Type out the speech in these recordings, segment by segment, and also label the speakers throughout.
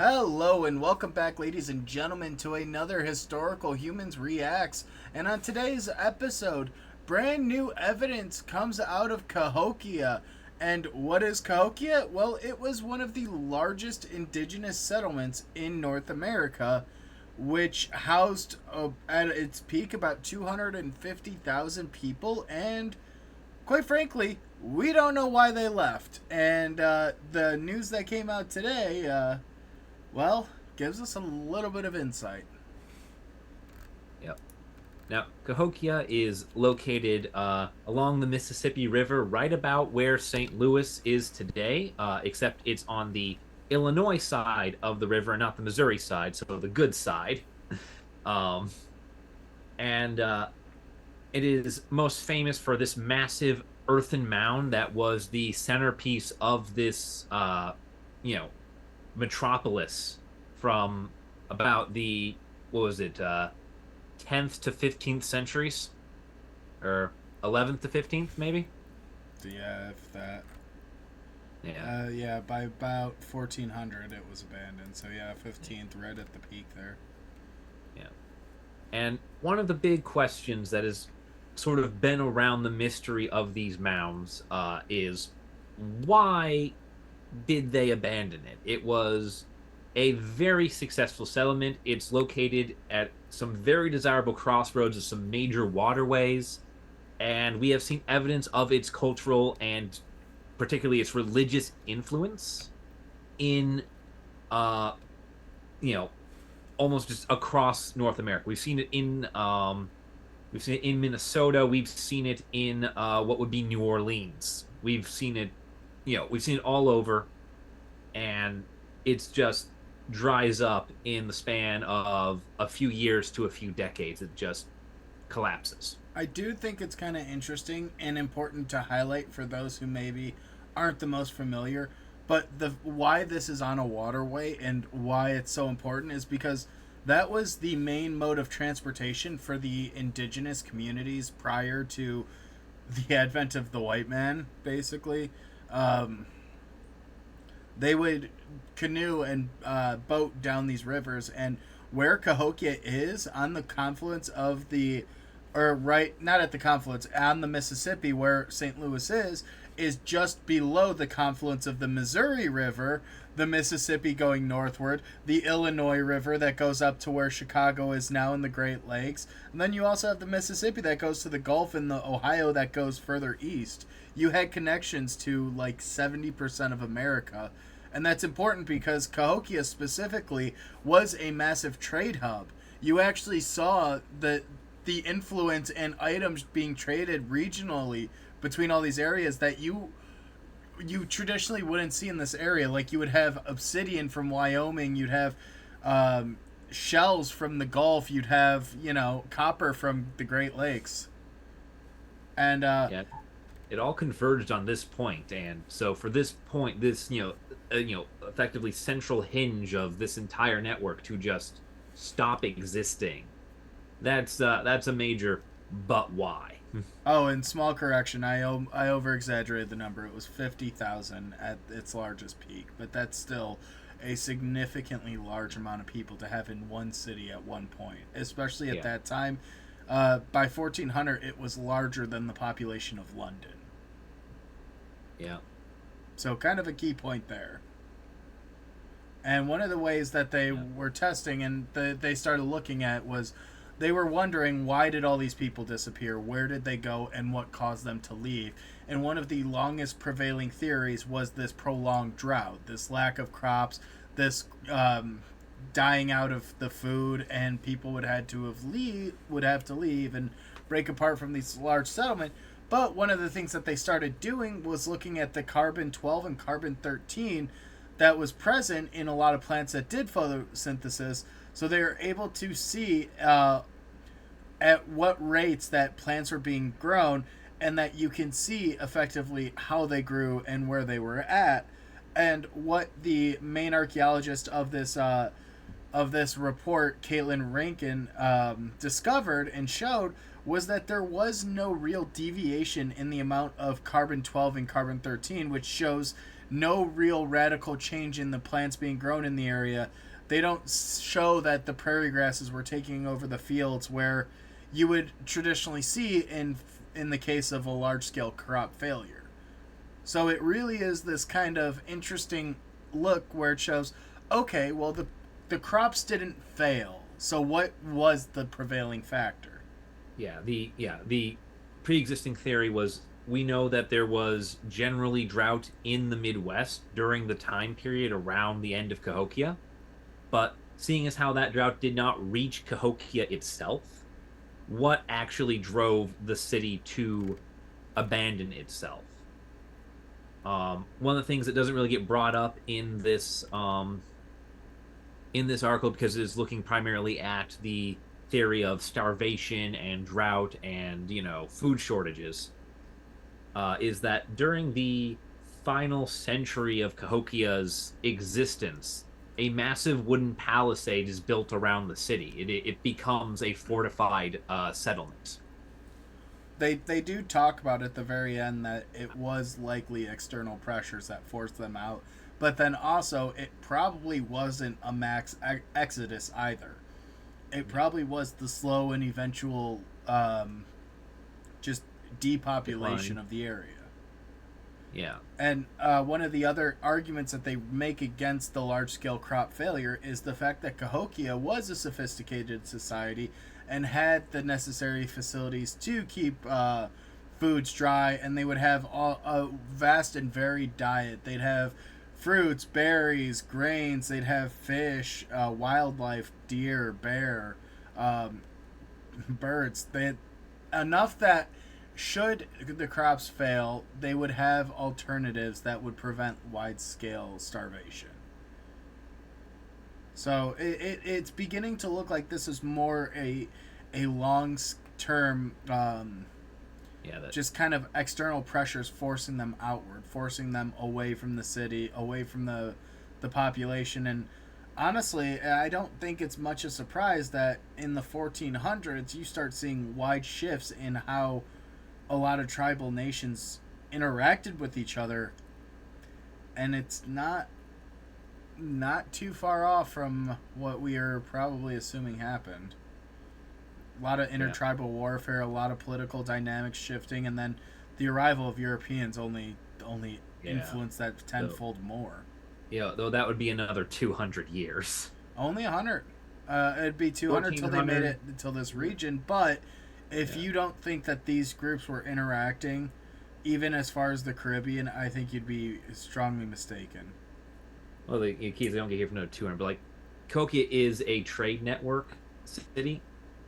Speaker 1: Hello and welcome back, ladies and gentlemen, to another Historical Humans Reacts. And on today's episode, brand new evidence comes out of Cahokia. And what is Cahokia? Well, it was one of the largest indigenous settlements in North America, which housed at its peak about 250,000 people. And quite frankly, we don't know why they left. And the news that came out today, well, gives us a little bit of insight.
Speaker 2: Yep. Now, Cahokia is located along the Mississippi River, right about where St. Louis is today, except it's on the Illinois side of the river and not the Missouri side, so the good side. Um, and it is most famous for this massive earthen mound that was the centerpiece of this, you know, metropolis from about the what was it 10th to 15th centuries, or 11th to 15th maybe.
Speaker 1: Yeah, if that.
Speaker 2: Yeah.
Speaker 1: Yeah, by about 1400 it was abandoned. So yeah, 15th, right at the peak there.
Speaker 2: Yeah. And one of the big questions that has sort of been around the mystery of these mounds is why did they abandon it? It was a very successful settlement. It's located at some very desirable crossroads of some major waterways, and we have seen evidence of its cultural and particularly its religious influence in, uh, you know, almost just across North America. We've seen it in Minnesota. We've seen it in what would be New Orleans. We've seen it, we've seen it all over, and it's just dries up in the span of a few years to a few decades. It just collapses.
Speaker 1: I do think it's kind of interesting and important to highlight for those who maybe aren't the most familiar. But the why this is on a waterway and why it's so important is because that was the main mode of transportation for the indigenous communities prior to the advent of the white man, basically. Um, they would canoe and boat down these rivers, and where Cahokia is on the confluence of the, or right, not at the confluence, on the Mississippi where St. Louis is just below the confluence of the Missouri River, the Mississippi going northward, the Illinois River that goes up to where Chicago is now in the Great Lakes, and then you also have the Mississippi that goes to the Gulf and the Ohio that goes further east. You had connections to like 70% of America. And that's important because Cahokia specifically was a massive trade hub. You actually saw the influence and items being traded regionally between all these areas that you traditionally wouldn't see in this area. Like you would have obsidian from Wyoming, you'd have shells from the Gulf, you'd have copper from the Great Lakes, and
Speaker 2: Yeah, it all converged on this point, and so for this point, this effectively central hinge of this entire network to just stop existing. That's a major, but why?
Speaker 1: oh, and small correction, I over exaggerated the number. It was 50,000 at its largest peak, but that's still a significantly large amount of people to have in one city at one point, especially at
Speaker 2: Yeah,
Speaker 1: that time. By 1400, it was larger than the population of London.
Speaker 2: yeah,
Speaker 1: So, kind of a key point there. And one of the ways that they
Speaker 2: yeah,
Speaker 1: were testing and they started looking at was they were wondering, why did all these people disappear? Where did they go and what caused them to leave? And one of the longest prevailing theories was this prolonged drought, this lack of crops, this dying out of the food, and people would have to leave and break apart from these large settlement. But one of the things that they started doing was looking at the carbon 12 and carbon 13 that was present in a lot of plants that did photosynthesis. So they were able to see at what rates that plants were being grown, and that you can see effectively how they grew and where they were at. And what the main archaeologist of this report, Caitlin Rankin, discovered and showed was that there was no real deviation in the amount of carbon 12 and carbon 13, which shows no real radical change in the plants being grown in the area. They don't show that the prairie grasses were taking over the fields where you would traditionally see in the case of a large scale crop failure. So it really is this kind of interesting look where it shows, okay, well the crops didn't fail. So what was the prevailing factor?
Speaker 2: The pre-existing theory was we know that there was generally drought in the Midwest during the time period around the end of Cahokia, but seeing as how that drought did not reach Cahokia itself, what actually drove the city to abandon itself? One of the things that doesn't really get brought up in this article, because it's looking primarily at the theory of starvation and drought and food shortages, is that during the final century of Cahokia's existence, a massive wooden palisade is built around the city. It becomes a fortified settlement.
Speaker 1: They do talk about at the very end that it was likely external pressures that forced them out, but then also it probably wasn't a max exodus either. It probably was the slow and eventual just depopulation
Speaker 2: Decline.
Speaker 1: of the area.
Speaker 2: Yeah.
Speaker 1: And one of the other arguments that they make against the large scale crop failure is the fact that Cahokia was a sophisticated society and had the necessary facilities to keep foods dry, and they would have a vast and varied diet. They'd have fruits, berries, grains, they'd have fish, wildlife, deer, bear, um, birds. They had enough that should the crops fail, they would have alternatives that would prevent wide scale starvation. So it's beginning to look like this is more a long term
Speaker 2: Yeah.
Speaker 1: just kind of external pressures forcing them outward, forcing them away from the city, away from the population. And honestly, I don't think it's much a surprise that in the 1400s you start seeing wide shifts in how a lot of tribal nations interacted with each other, and it's not too far off from what we are probably assuming happened. A lot of
Speaker 2: Yeah.
Speaker 1: intertribal warfare, a lot of political dynamics shifting, and then the arrival of Europeans only
Speaker 2: Yeah.
Speaker 1: influenced that
Speaker 2: So,
Speaker 1: tenfold more.
Speaker 2: though that would be another 200 years.
Speaker 1: Only 100. It'd be 200 till they made
Speaker 2: 1400.
Speaker 1: it till this region. But if
Speaker 2: Yeah.
Speaker 1: you don't think that these groups were interacting, even as far as the Caribbean, I think you'd be strongly mistaken.
Speaker 2: Well, the keys they don't get here for another 200, but like Cahokia is a trade network city,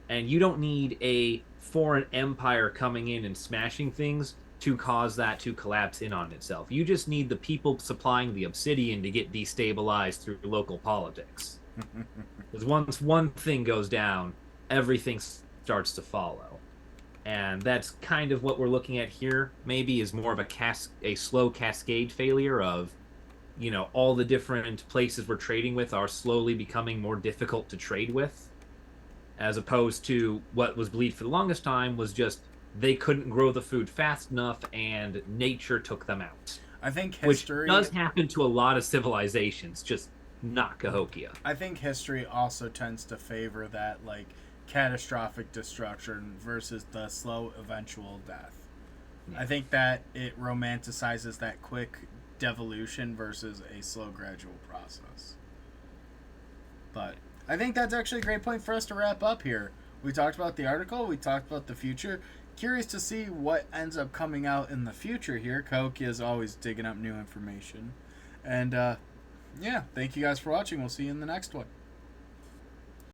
Speaker 2: and you don't need a foreign empire coming in and smashing things to cause that to collapse in on itself. You just need the people supplying the obsidian to get destabilized through local politics. Because once one thing goes down, everything starts to follow. And that's kind of what we're looking at here. Maybe is more of a slow cascade failure of, all the different places we're trading with are slowly becoming more difficult to trade with, as opposed to what was believed for the longest time was just they couldn't grow the food fast enough and nature took them out,
Speaker 1: I think
Speaker 2: which
Speaker 1: history
Speaker 2: does happen to a lot of civilizations, just not Cahokia.
Speaker 1: I think history also tends to favor that like catastrophic destruction versus the slow eventual death. I
Speaker 2: Yeah.
Speaker 1: think that it romanticizes that quick devolution versus a slow gradual process. But I think that's actually a great point for us to wrap up here. We talked about the article, we talked about the future. Curious to see what ends up coming out in the future here. Cahokia is always digging up new information. And yeah, thank you guys for watching. We'll see you in the next one.